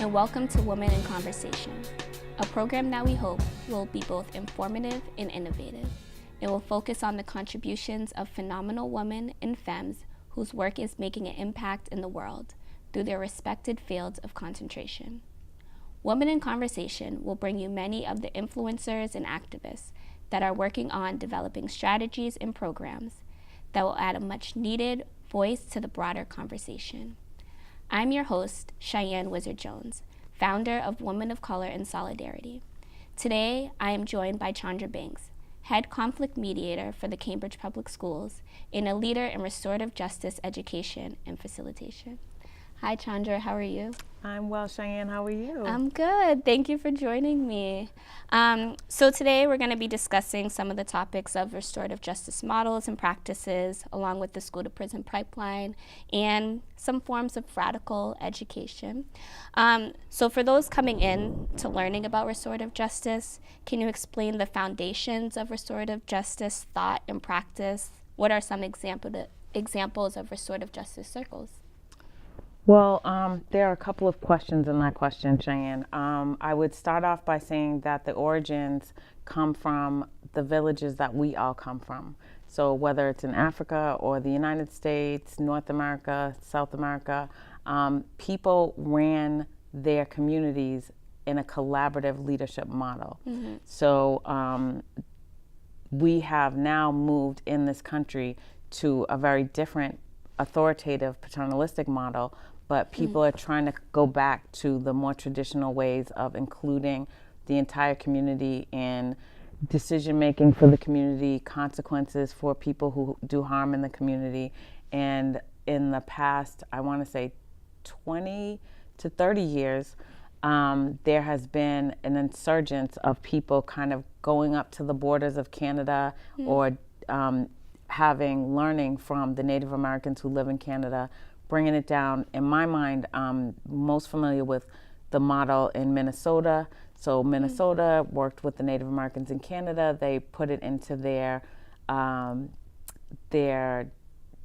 and welcome to Women in Conversation, a program that we hope will be both informative and innovative. It will focus on the contributions of phenomenal women and femmes whose work is making an impact in the world through their respected fields of concentration. Women in Conversation will bring you many of the influencers and activists that are working on developing strategies and programs that will add a much needed voice to the broader conversation. I'm your host, Cheyenne Wyzzard-Jones, founder of Women of Color in Solidarity. Today, I am joined by Chandra, head conflict mediator for the Cambridge Public Schools and a leader in restorative justice education and facilitation. Hi, Chandra, how are you? I'm well, Cheyenne, how are you? I'm good. Thank you for joining me. So today we're going to be discussing some of the topics of restorative justice models and practices, along with the school-to-prison pipeline and some forms of radical education. So for those coming in to learning about restorative justice, can you explain the foundations of restorative justice thought and practice? What are some examples of restorative justice circles? Well, there are a couple of questions in that question, Cheyenne. I would start off by saying that the origins come from the villages that we all come from. So whether it's in Africa or the United States, North America, South America, people ran their communities in a collaborative leadership model. Mm-hmm. So we have now moved in this country to a very different authoritative paternalistic model, but people are trying to go back to the more traditional ways of including the entire community in decision making for the community, consequences for people who do harm in the community. And in the past, I want to say 20 to 30 years, there has been an insurgence of people kind of going up to the borders of Canada or learning from the Native Americans who live in Canada, bringing it down. In my mind, I'm most familiar with the model in Minnesota. So Minnesota worked with the Native Americans in Canada. They put it into their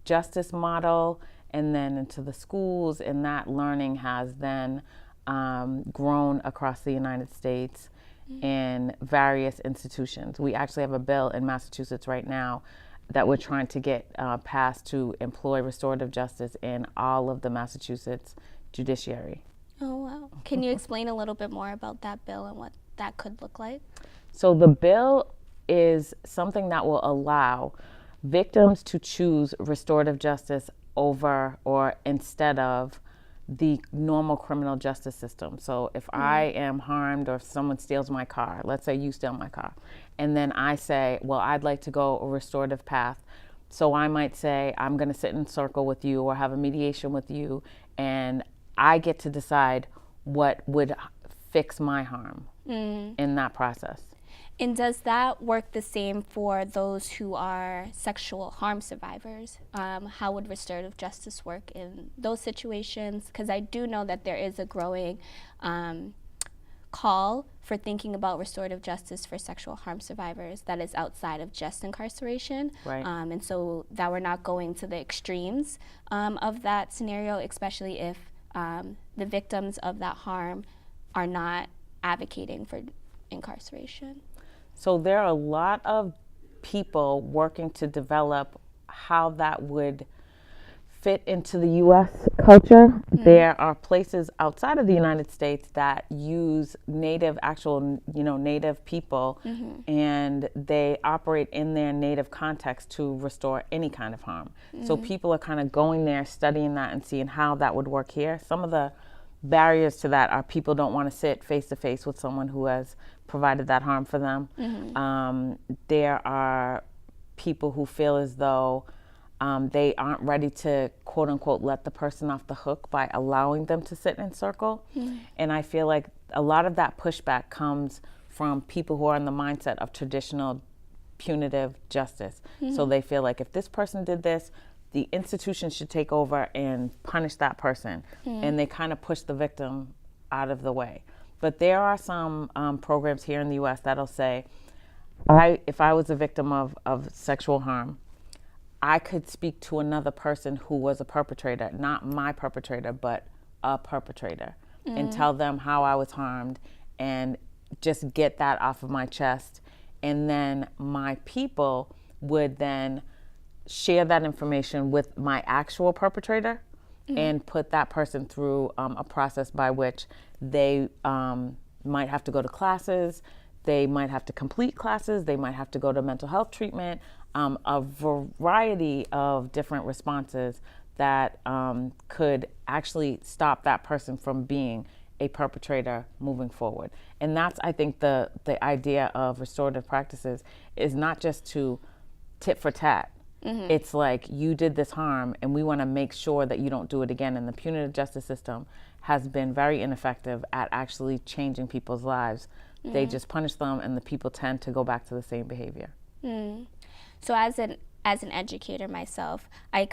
justice model and then into the schools, and that learning has then grown across the United States in various institutions. We actually have a bill in Massachusetts right now that we're trying to get passed to employ restorative justice in all of the Massachusetts judiciary. Oh, wow. Can you explain a little bit more about that bill and what that could look like? So the bill is something that will allow victims to choose restorative justice over or instead of the normal criminal justice system. So if I am harmed or if someone steals my car, let's say you steal my car, and then I say, well, I'd like to go a restorative path. So I might say, I'm going to sit in a circle with you or have a mediation with you, and I get to decide what would fix my harm in that process. And does that work the same for those who are sexual harm survivors? How would restorative justice work in those situations? Because I do know that there is a growing call for thinking about restorative justice for sexual harm survivors that is outside of just incarceration. Right. And so that we're not going to the extremes of that scenario, especially if the victims of that harm are not advocating for incarceration. So there are a lot of people working to develop how that would fit into the U.S. culture. There are places outside of the United States that use native people, and they operate in their native context to restore any kind of harm. So people are kind of going there, studying that and seeing how that would work here. Some of the barriers to that are people don't want to sit face to face with someone who has provided that harm for them. There are people who feel as though they aren't ready to quote unquote let the person off the hook by allowing them to sit in circle. And I feel like a lot of that pushback comes from people who are in the mindset of traditional punitive justice. So they feel like if this person did this, the institution should take over and punish that person. And they kind of push the victim out of the way. But there are some programs here in the U.S. that'll say, if I was a victim of sexual harm, I could speak to another person who was a perpetrator, not my perpetrator, but a perpetrator. and tell them how I was harmed and just get that off of my chest. And then my people would then share that information with my actual perpetrator and put that person through a process by which they might have to go to classes, they might have to complete classes, they might have to go to mental health treatment, a variety of different responses that could actually stop that person from being a perpetrator moving forward. And that's, I think, the idea of restorative practices is not just to tit for tat. It's like, you did this harm and we want to make sure that you don't do it again. And the punitive justice system has been very ineffective at actually changing people's lives. They just punish them and the people tend to go back to the same behavior. So as an educator myself, I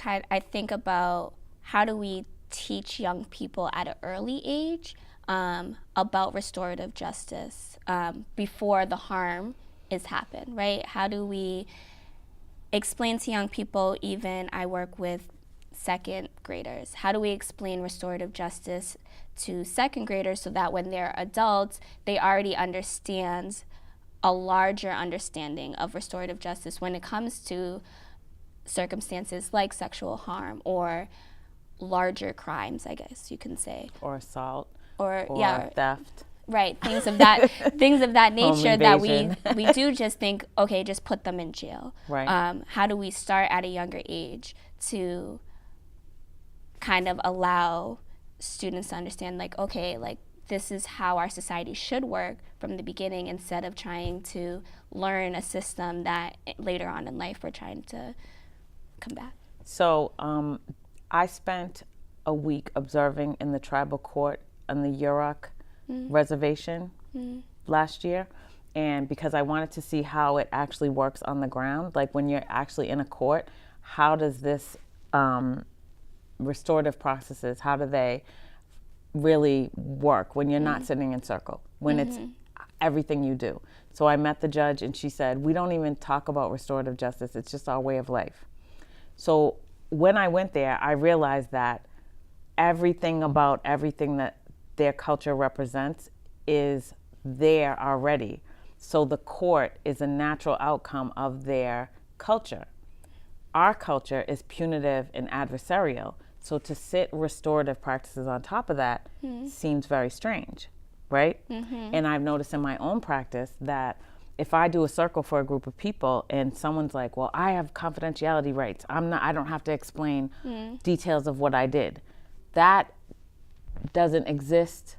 think about how do we teach young people at an early age about restorative justice before the harm is happened, right? How do we explain to young people, even I work with second graders, how do we explain restorative justice to second graders so that when they're adults, they already understand a larger understanding of restorative justice when it comes to circumstances like sexual harm or larger crimes, I guess you can say. Or assault. Or theft. Right, things of that nature that we do just think, okay, just put them in jail. Right. How do we start at a younger age to kind of allow students to understand, like, okay, like, this is how our society should work from the beginning, instead of trying to learn a system that later on in life we're trying to combat? So I spent a week observing in the tribal court on the Yurok reservation last year, and because I wanted to see how it actually works on the ground, like when you're actually in a court, how does this restorative processes, how do they really work when you're not sitting in circle, when it's everything you do. So I met the judge and she said, we don't even talk about restorative justice, it's just our way of life. So when I went there, I realized that everything about everything that their culture represents is there already. So the court is a natural outcome of their culture. Our culture is punitive and adversarial. So to sit restorative practices on top of that seems very strange, right? And I've noticed in my own practice that if I do a circle for a group of people and someone's like, well, I have confidentiality rights, I don't have to explain details of what I did. That doesn't exist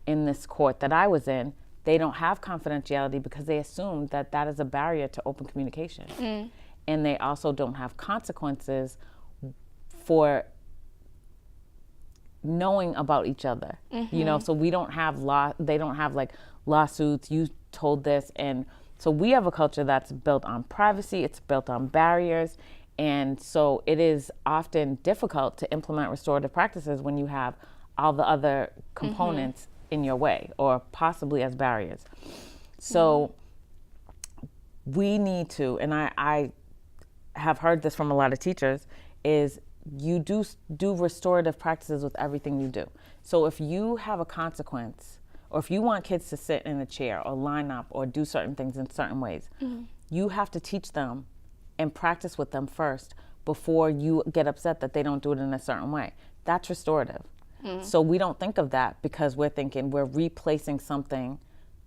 in this court that I was in. They don't have confidentiality because they assume that that is a barrier to open communication. And they also don't have consequences for knowing about each other. You know, so we don't have they don't have like lawsuits, you told this. And so we have a culture that's built on privacy, it's built on barriers. And so it is often difficult to implement restorative practices when you have all the other components in your way or possibly as barriers. So we need to, and I have heard this from a lot of teachers, is you do restorative practices with everything you do. So if you have a consequence, or if you want kids to sit in a chair or line up or do certain things in certain ways, you have to teach them and practice with them first before you get upset that they don't do it in a certain way. That's restorative. So we don't think of that because we're thinking we're replacing something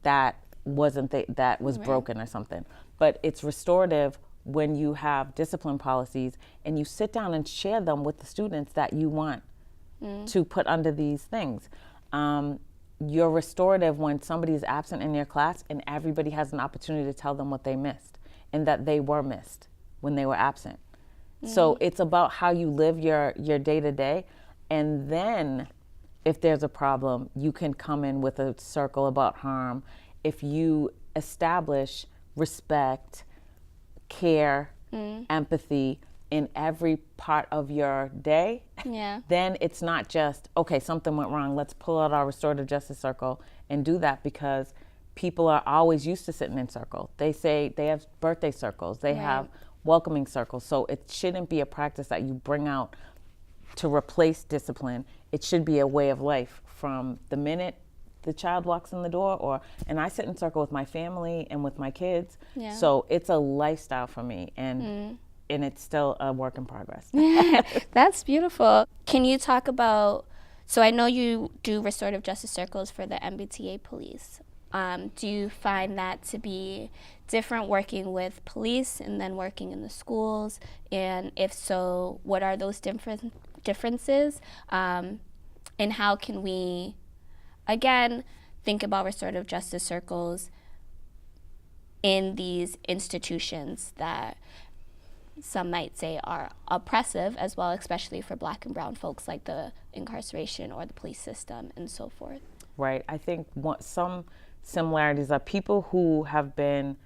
that wasn't that was broken or something. But it's restorative when you have discipline policies and you sit down and share them with the students that you want to put under these things. You're restorative when somebody is absent in your class and everybody has an opportunity to tell them what they missed and that they were missed when they were absent. So it's about how you live your day-to-day. And then if there's a problem, you can come in with a circle about harm. If you establish respect, care, empathy in every part of your day, then it's not just, okay, something went wrong, let's pull out our restorative justice circle and do that, because people are always used to sitting in circle. They say they have birthday circles, they have welcoming circles. So it shouldn't be a practice that you bring out to replace discipline. It should be a way of life from the minute the child walks in the door, and I sit in circle with my family and with my kids. Yeah. So it's a lifestyle for me, and it's still a work in progress. That's beautiful. Can you talk about, so I know you do restorative justice circles for the MBTA police. Do you find that to be different working with police and then working in the schools? And if so, what are those differences? And how can we, again, think about restorative justice circles in these institutions that some might say are oppressive as well, especially for Black and brown folks, like the incarceration or the police system and so forth? Right. I think some similarities are people who have been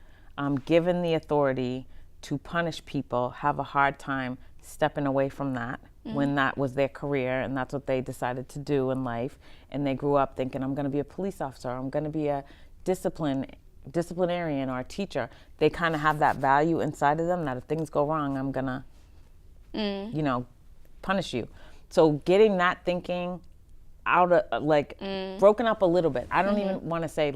given the authority to punish people have a hard time stepping away from that when that was their career and that's what they decided to do in life. And they grew up thinking, I'm going to be a police officer, I'm going to be a disciplinarian or a teacher. They kind of have that value inside of them that if things go wrong, I'm going to, punish you. So getting that thinking out of, broken up a little bit. I don't even want to say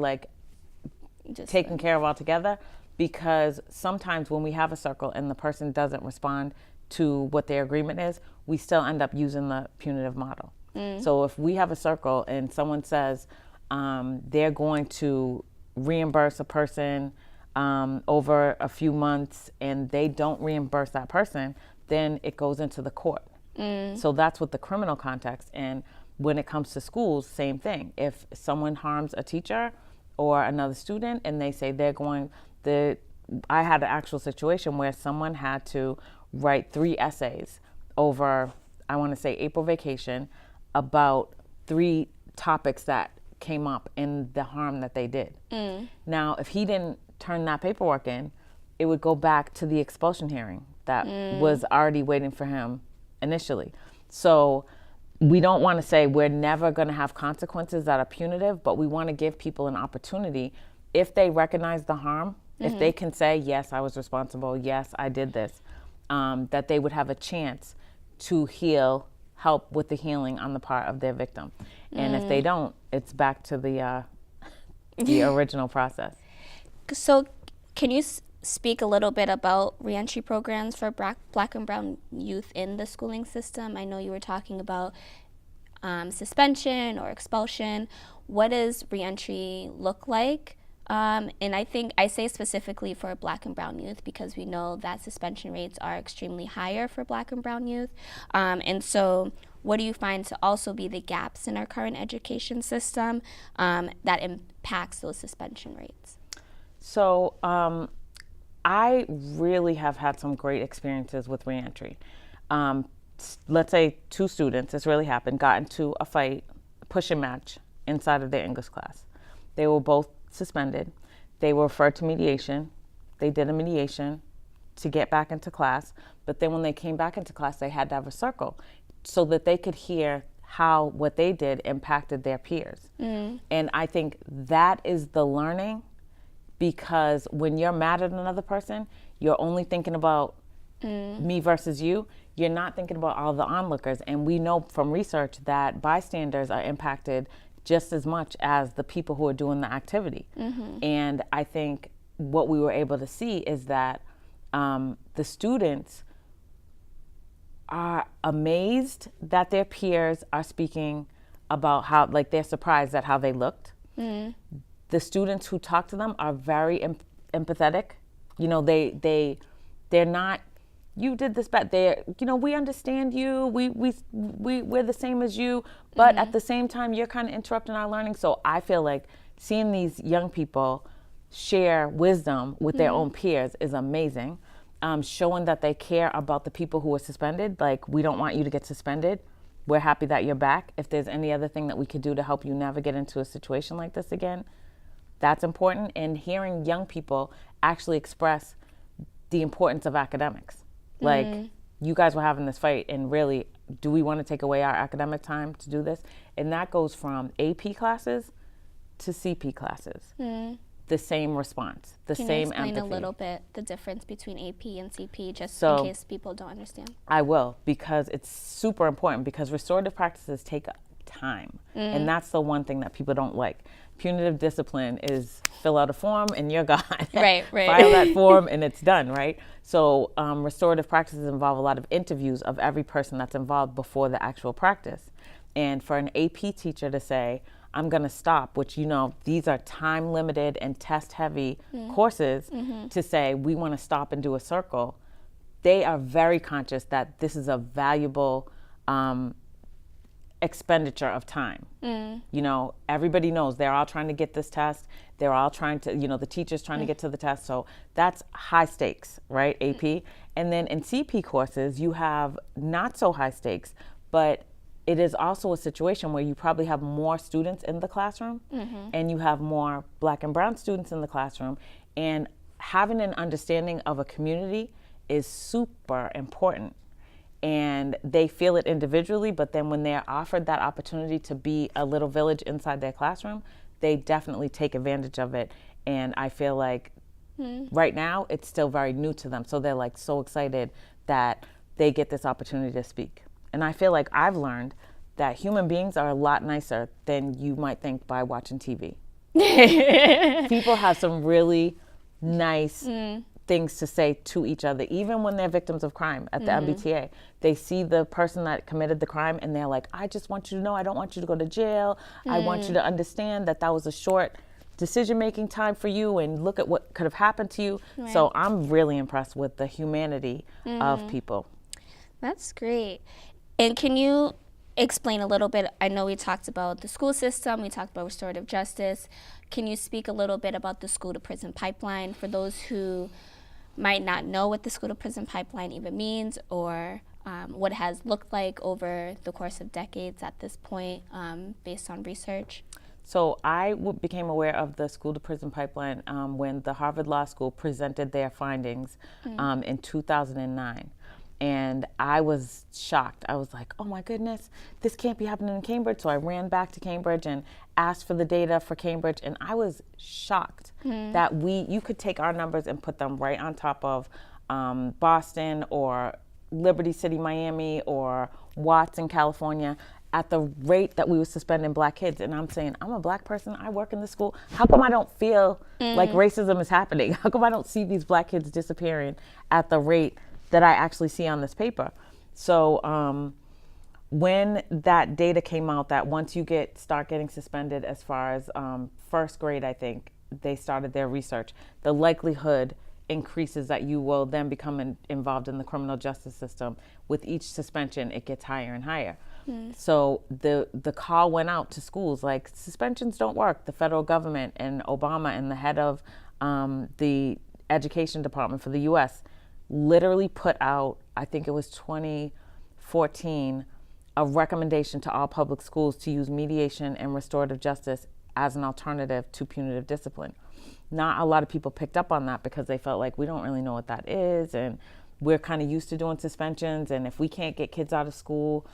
just taken care of altogether, because sometimes when we have a circle and the person doesn't respond to what their agreement is, we still end up using the punitive model. So if we have a circle and someone says they're going to reimburse a person over a few months and they don't reimburse that person, then it goes into the court. So that's what the criminal context. And when it comes to schools, same thing. If someone harms a teacher or another student and they say I had an actual situation where someone had to write 3 essays over, I want to say April vacation, about 3 topics that came up in the harm that they did. Now, if he didn't turn that paperwork in, it would go back to the expulsion hearing that was already waiting for him initially. So we don't want to say we're never going to have consequences that are punitive, but we want to give people an opportunity, if they recognize the harm, if they can say, yes, I was responsible, yes, I did this, that they would have a chance to help with the healing on the part of their victim. And if they don't, it's back to the original process. So can you speak a little bit about reentry programs for Black and brown youth in the schooling system? I know you were talking about suspension or expulsion. What does reentry look like? And I think I say specifically for Black and brown youth because we know that suspension rates are extremely higher for Black and brown youth. And so what do you find to also be the gaps in our current education system that impacts those suspension rates? So I really have had some great experiences with reentry. Let's say 2 students, this really happened, got into a fight, pushing match inside of their English class. They were both suspended. They were referred to mediation. They did a mediation to get back into class, but then when they came back into class, they had to have a circle so that they could hear how what they did impacted their peers. And I think that is the learning, because when you're mad at another person, you're only thinking about me versus you. You're not thinking about all the onlookers. And we know from research that bystanders are impacted just as much as the people who are doing the activity. And I think what we were able to see is that the students are amazed that their peers are speaking about how, they're surprised at how they looked. The students who talk to them are very empathetic. They're not, you did this bad. They're, we understand you. We're the same as you, but at the same time, you're kind of interrupting our learning. So I feel like seeing these young people share wisdom with their own peers is amazing. Showing that they care about the people who are suspended. Like, we don't want you to get suspended. We're happy that you're back. If there's any other thing that we could do to help you never get into a situation like this again, that's important. And hearing young people actually express the importance of academics. Like, you guys were having this fight, and really, do we want to take away our academic time to do this? And that goes from AP classes to CP classes. The same response, the same empathy. Can you explain a little bit the difference between AP and CP, just in case people don't understand? I will, because it's super important, because restorative practices take time. And that's the one thing that people don't like. Punitive discipline is fill out a form and you're gone. Right. File that form and it's done, right? So restorative practices involve a lot of interviews of every person that's involved before the actual practice. And for an AP teacher to say, I'm going to stop, which, these are time limited and test heavy courses, to say we want to stop and do a circle, they are very conscious that this is a valuable expenditure of time. Everybody knows they're all trying to get this test. They're all trying to, the teacher's trying to get to the test. So that's high stakes, right? AP. And then in CP courses, you have not so high stakes, but it is also a situation where you probably have more students in the classroom and you have more Black and brown students in the classroom. And having an understanding of a community is super important. And they feel it individually, but then when they're offered that opportunity to be a little village inside their classroom, they definitely take advantage of it. And I feel like right now it's still very new to them. So they're like so excited that they get this opportunity to speak. And I feel like I've learned that human beings are a lot nicer than you might think by watching TV. People have some really nice things to say to each other, even when they're victims of crime at the MBTA. They see the person that committed the crime and they're like, I just want you to know, I don't want you to go to jail. I want you to understand that that was a short decision-making time for you and look at what could have happened to you. Right. So I'm really impressed with the humanity of people. That's great. And can you explain a little bit, I know we talked about the school system, we talked about restorative justice. Can you speak a little bit about the school to prison pipeline for those who might not know what the school to prison pipeline even means, or what it has looked like over the course of decades at this point, based on research? So I became aware of the school to prison pipeline when the Harvard Law School presented their findings in 2009. And I was shocked. I was like, oh my goodness, this can't be happening in Cambridge. So I ran back to Cambridge and asked for the data for Cambridge. And I was shocked that you could take our numbers and put them right on top of Boston or Liberty City, Miami, or Watts in California at the rate that we were suspending Black kids. And I'm saying, I'm a Black person, I work in the school. How come I don't feel like racism is happening? How come I don't see these Black kids disappearing at the rate that I actually see on this paper? So when that data came out, that once you start getting suspended as far as first grade, I think they started their research, the likelihood increases that you will then become involved in the criminal justice system. With each suspension, it gets higher and higher. So the call went out to schools like, suspensions don't work. The federal government and Obama and the head of the education department for the U.S. literally put out, I think it was 2014, a recommendation to all public schools to use mediation and restorative justice as an alternative to punitive discipline. Not a lot of people picked up on that because they felt like we don't really know what that is, and we're kind of used to doing suspensions, and if we can't get kids out of school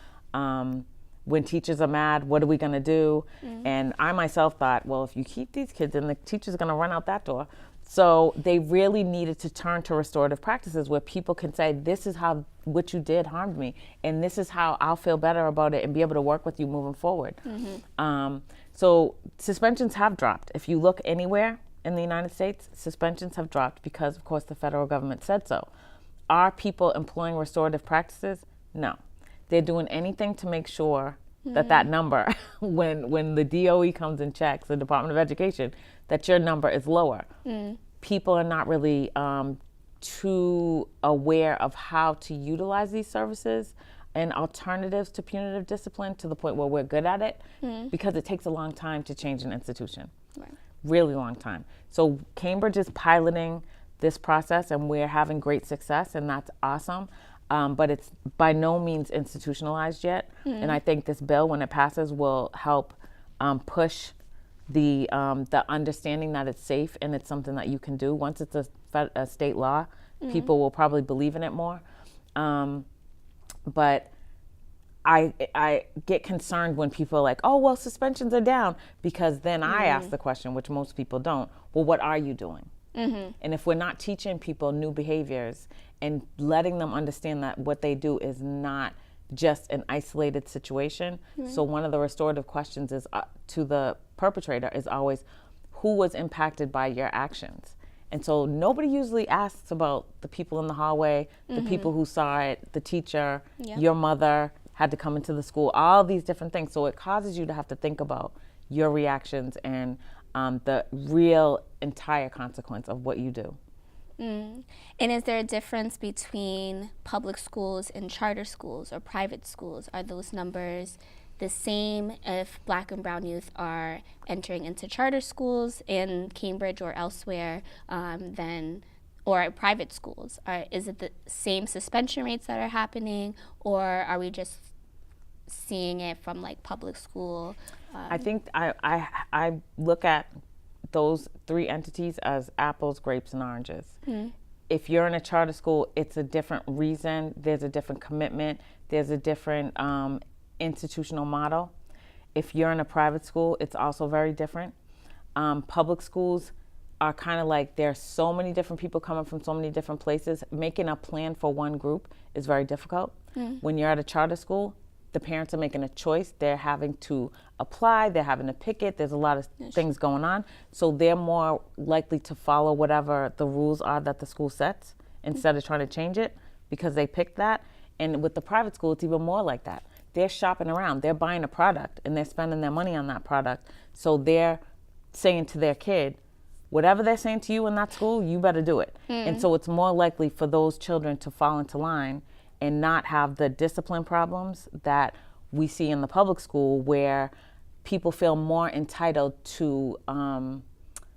when teachers are mad, what are we going to do? And I myself thought, well, if you keep these kids in, the teacher's going to run out that door. So they really needed to turn to restorative practices where people can say, this is how what you did harmed me, and this is how I'll feel better about it and be able to work with you moving forward. So suspensions have dropped. If you look anywhere in the United States, suspensions have dropped because, of course, the federal government said so. Are people employing restorative practices? No. They're doing anything to make sure that number, when the DOE comes and checks, the Department of Education, that your number is lower. People are not really too aware of how to utilize these services and alternatives to punitive discipline to the point where we're good at it, because it takes a long time to change an institution. Right. Really long time. So Cambridge is piloting this process and we're having great success, and that's awesome. But it's by no means institutionalized yet. And I think this bill, when it passes, will help push the understanding that it's safe and it's something that you can do. Once it's a state law, people will probably believe in it more. But I get concerned when people are like, oh, well, suspensions are down, because then I ask the question, which most people don't, well, what are you doing? And if we're not teaching people new behaviors and letting them understand that what they do is not just an isolated situation. So one of the restorative questions is to the perpetrator is always, who was impacted by your actions? And so nobody usually asks about the people in the hallway, the people who saw it, the teacher, your mother had to come into the school, all these different things. So it causes you to have to think about your reactions and the real entire consequence of what you do. And is there a difference between public schools and charter schools or private schools? Are those numbers the same if Black and brown youth are entering into charter schools in Cambridge or elsewhere or private schools? Is it the same suspension rates that are happening, or are we just seeing it from like public school? I think I look at those three entities as apples, grapes, and oranges. If you're in a charter school, it's a different reason. There's a different commitment. There's a different institutional model. If you're in a private school, it's also very different. Public schools are kind of like, there's so many different people coming from so many different places. Making a plan for one group is very difficult. When you're at a charter school, the parents are making a choice. They're having to apply. They're having to pick it. There's a lot of things going on. So they're more likely to follow whatever the rules are that the school sets instead of trying to change it because they picked that. And with the private school, it's even more like that. They're shopping around. They're buying a product and they're spending their money on that product. So they're saying to their kid, whatever they're saying to you in that school, you better do it. And so it's more likely for those children to fall into line and not have the discipline problems that we see in the public school, where people feel more entitled to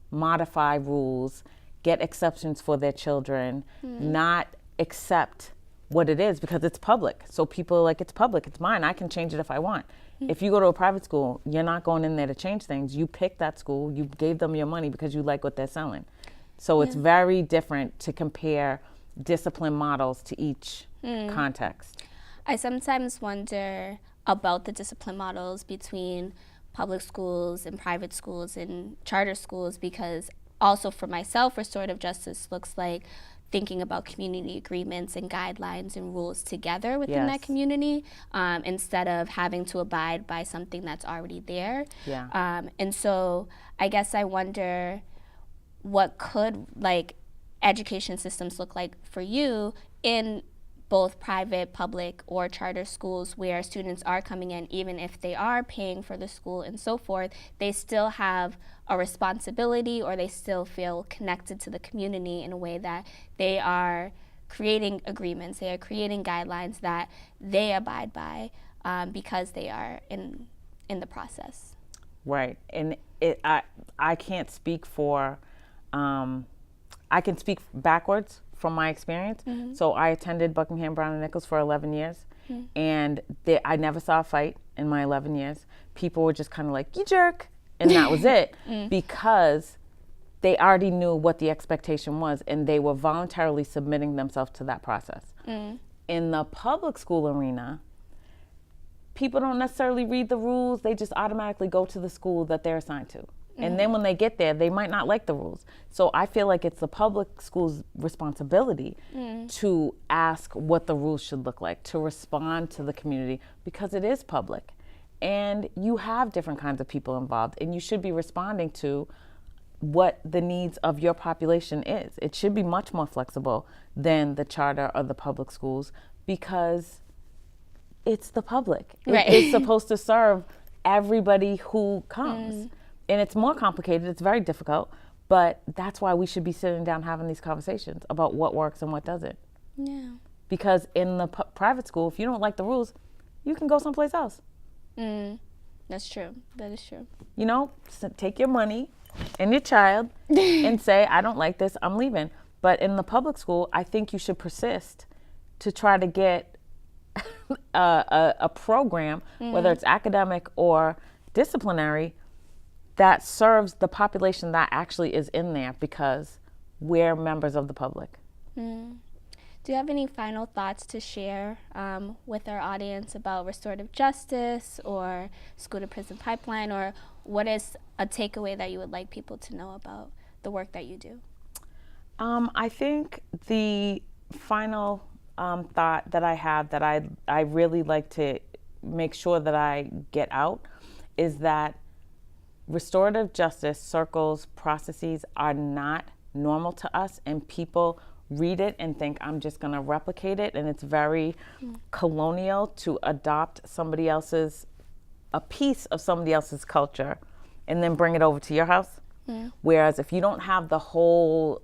modify rules, get exceptions for their children, not accept what it is because it's public. So people are like, it's public, it's mine, I can change it if I want. If you go to a private school, you're not going in there to change things. You picked that school, you gave them your money because you like what they're selling. So it's very different to compare discipline models to each context. I sometimes wonder about the discipline models between public schools and private schools and charter schools, because also for myself, restorative justice looks like thinking about community agreements and guidelines and rules together within that community, instead of having to abide by something that's already there. And so I guess I wonder, what could like education systems look like for you in both private, public, or charter schools, where students are coming in, even if they are paying for the school and so forth, they still have a responsibility, or they still feel connected to the community in a way that they are creating agreements, they are creating guidelines that they abide by because they are in the process. Right, and I can't speak for, I can speak backwards from my experience. So I attended Buckingham, Brown and Nichols for 11 years, and I never saw a fight in my 11 years. People were just kind of like, you jerk, and that was it, because they already knew what the expectation was, and they were voluntarily submitting themselves to that process. In the public school arena, people don't necessarily read the rules. They just automatically go to the school that they're assigned to. And then when they get there, they might not like the rules. So I feel like it's the public school's responsibility to ask what the rules should look like, to respond to the community, because it is public. And you have different kinds of people involved, and you should be responding to what the needs of your population is. It should be much more flexible than the charter or the public schools, because it's the public. It's supposed to serve everybody who comes. And it's more complicated, it's very difficult, but that's why we should be sitting down having these conversations about what works and what doesn't. Because in the private school, if you don't like the rules, you can go someplace else. That's true, that is true. You know, so take your money and your child and say, I don't like this, I'm leaving. But in the public school, I think you should persist to try to get a program, whether it's academic or disciplinary, that serves the population that actually is in there, because we're members of the public. Do you have any final thoughts to share with our audience about restorative justice or school to prison pipeline, or what is a takeaway that you would like people to know about the work that you do? I think the final thought that I have that I really like to make sure that I get out is that restorative justice circles, processes are not normal to us, and people read it and think I'm just going to replicate it, and it's very colonial to adopt a piece of somebody else's culture and then bring it over to your house. Whereas if you don't have the whole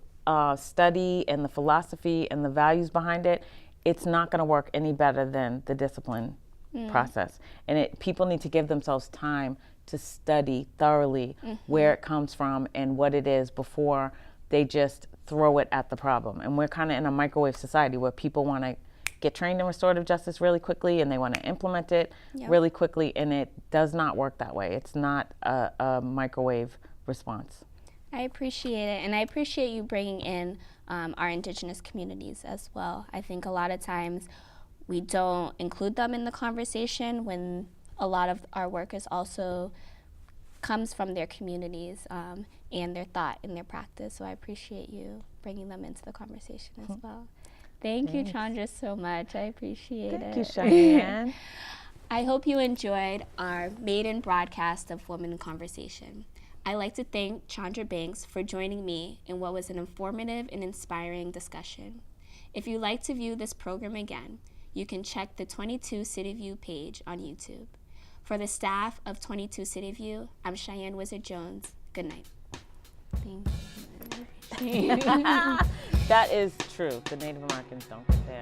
study and the philosophy and the values behind it, it's not going to work any better than the discipline process. And people need to give themselves time to study thoroughly where it comes from and what it is before they just throw it at the problem. And we're kind of in a microwave society where people want to get trained in restorative justice really quickly and they want to implement it really quickly, and it does not work that way. It's not a microwave response. I appreciate it, and I appreciate you bringing in our Indigenous communities as well. I think a lot of times we don't include them in the conversation when a lot of our work is also comes from their communities and their thought and their practice. So I appreciate you bringing them into the conversation as well. Thank you, Chandra, so much. I appreciate it. Thank you, Cheyenne. I hope you enjoyed our maiden broadcast of Women in Conversation. I'd like to thank Chandra Banks for joining me in what was an informative and inspiring discussion. If you'd like to view this program again, you can check the 22 City View page on YouTube. For the staff of 22 City View, I'm Cheyenne Wyzzard-Jones. Good night. Thank you. That is true. The Native Americans don't get there.